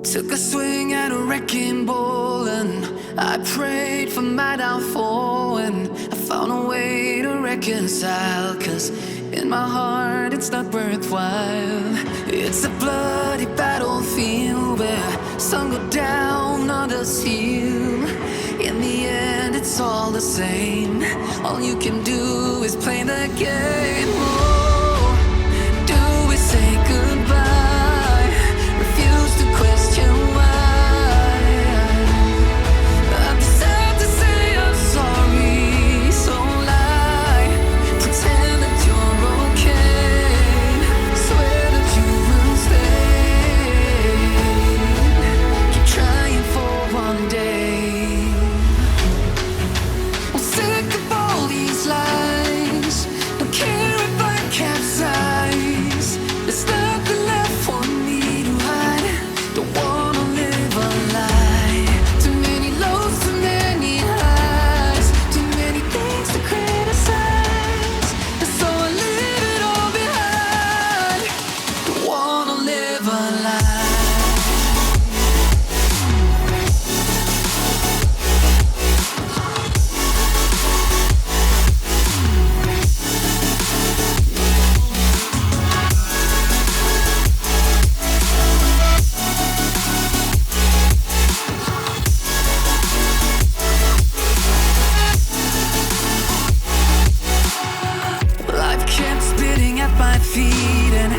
Took a swing at a wrecking ball and I prayed for my downfall, and I found a way to reconcile, 'cause in my heart it's not worthwhile. It's a bloody battlefield where some go down, others heal. In the end it's all the same. All you can do is play the game. Oh, do we say goodbye? Refuse to question why. I've decided to say I'm sorry, so lie. Pretend that you're okay. Swear that you will stay. Keep trying for one day. I'm sick of all these lies. Don't care if I capsize. There's nothing left for me to hide. Don't wanna live a lie. Too many lows, too many highs. Too many things to criticize. And so I leave it all behind. Don't wanna live a lie. Life kept spitting at my feet and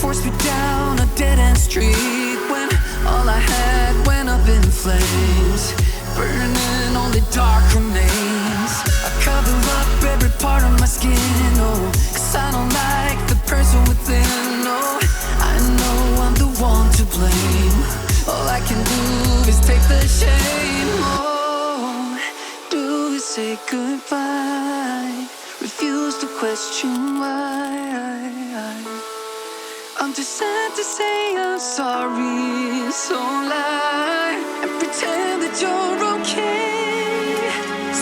forced me down a dead-end street, when all I had went up in flames, burning only dark remains. I cover up every part of my skin, oh, 'cause I don't like the person within. Oh, I know I'm the one to blame. All I can do is take the shame. Oh, do we say goodbye? Refuse to question why. I'm too sad to say I'm sorry, so lie and pretend that you're okay.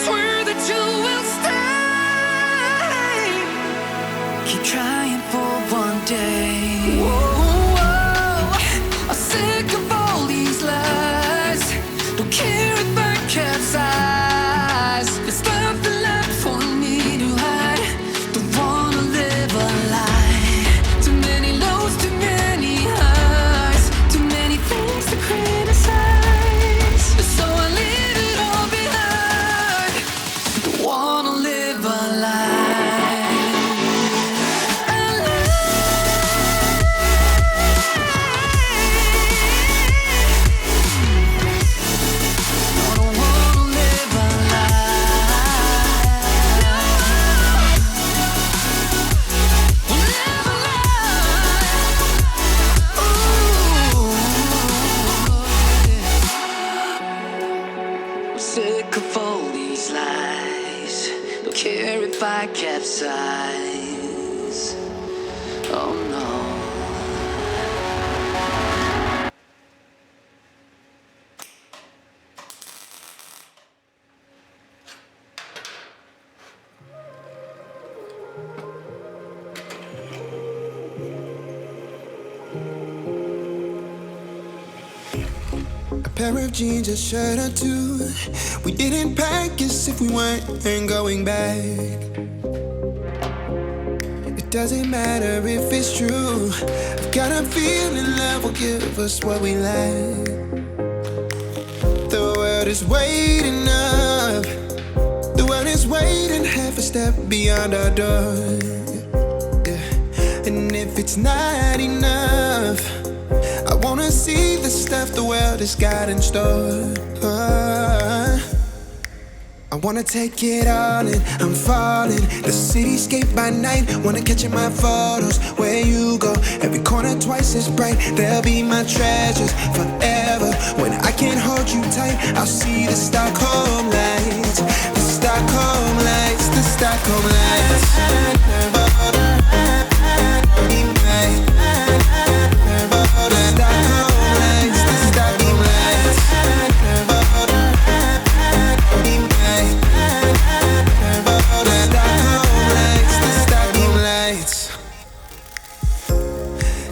Swear that you will stay. Keep trying for one day. Whoa, I'm sick of all these lies. Don't care if I capsize. There's nothing left for me to hide. Don't wanna live a lie. Too many lows, too many highs. Too many things to criticize. So I leave it all behind. Don't wanna live a lie. A lie. No, don't wanna live a lie. We'll live a lie. Ooh, I'm sick of all these lies. Don't care if I capsize. Oh no. A pair of jeans, a shirt or two. We didn't pack as if we weren't going back. It doesn't matter if it's true. I've got a feeling love will give us what we lack. The world is waiting up. The world is waiting half a step beyond our door. Yeah. And if it's not enough, I wanna see the stuff the world has got in store. I wanna take it all in, I'm falling. The cityscape by night, wanna catch in my photos. Where you go, every corner twice as bright. They'll be my treasures forever. When I can't hold you tight, I'll see the Stockholm lights. The Stockholm lights, the Stockholm lights.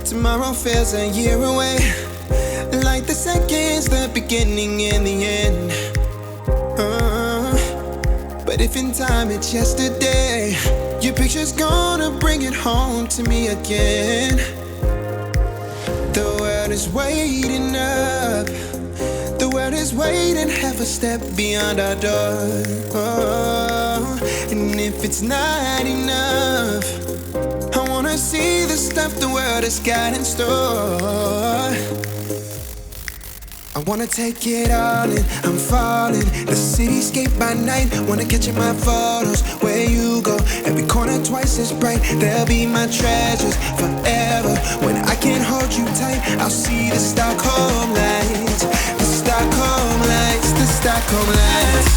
Tomorrow feels a year away. Like the seconds, the beginning and the end. But if in time it's yesterday, your picture's gonna bring it home to me again. The world is waiting up. The world is waiting half a step beyond our door. And if it's not enough, I wanna see the stuff the world has got in store. I wanna take it all in, I'm falling. The cityscape by night, wanna catch in my photos. Where you go, every corner twice as bright. They'll be my treasures forever. When I can't hold you tight, I'll see the Stockholm lights. The Stockholm lights, the Stockholm lights.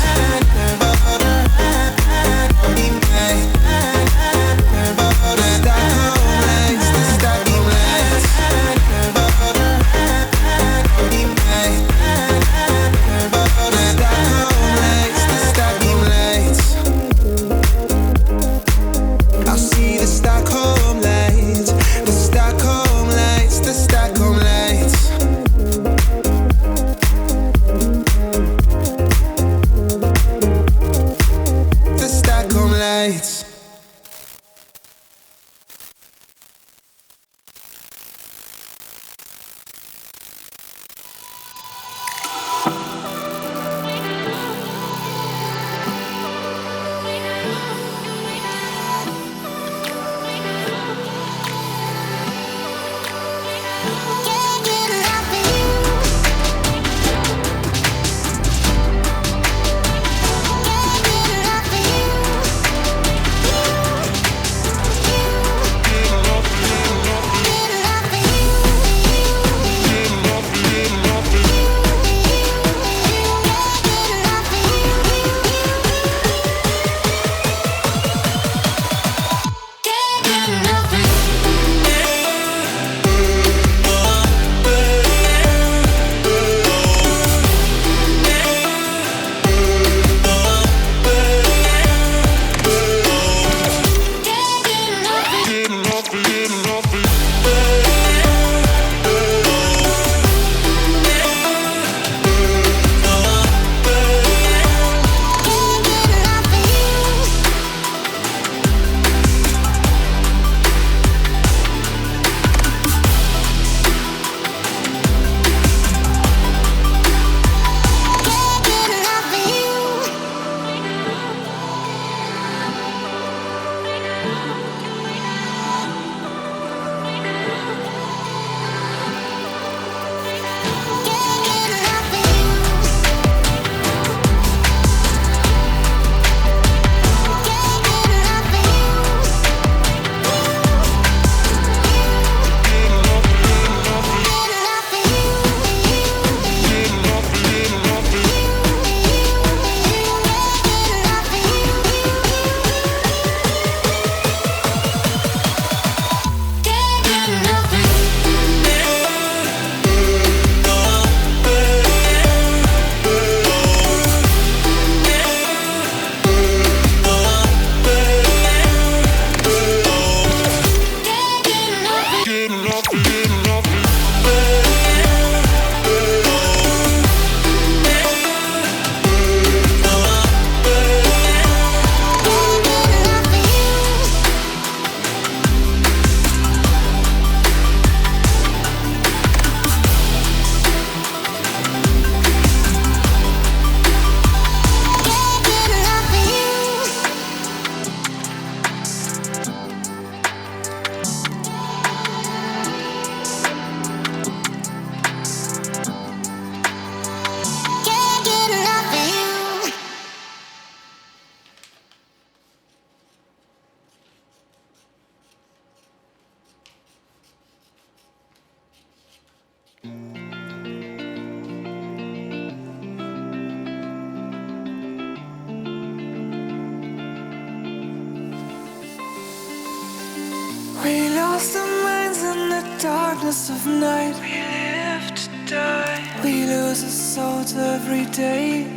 We lost our minds in the darkness of night. We live to die. We lose our souls every day.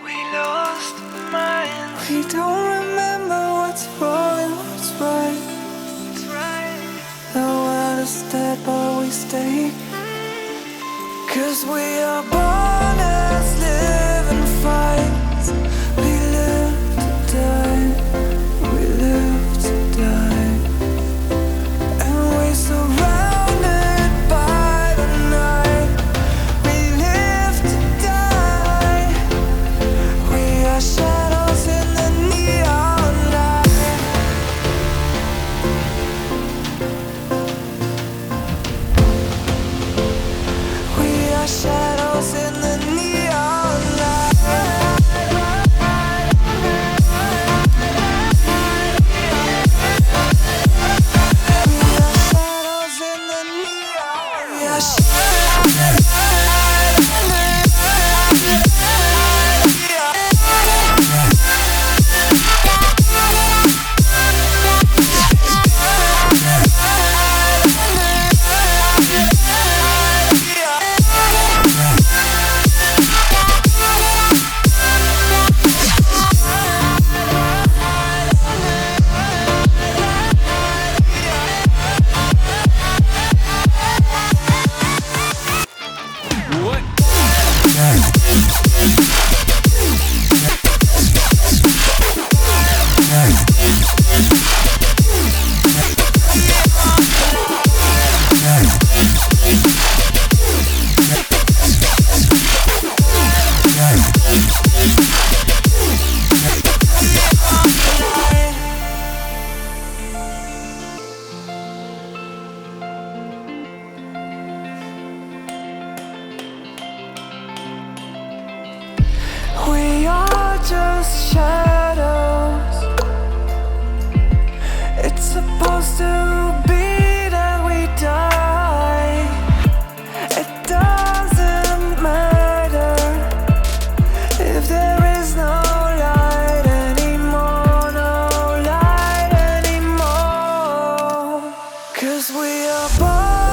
We lost our minds. We don't remember what's wrong and what's right. The world is dead, but we stay. 'Cause we are born as living fights. We live to die, we live to die. And we're surrounded by the night. We live to die. We are shadows in the neon light. We are shadows in the neon light. We are shadows in the neon. We are We are just shadows. It's supposed to be that we die. It doesn't matter if there is no light anymore, no light anymore. 'Cause we are born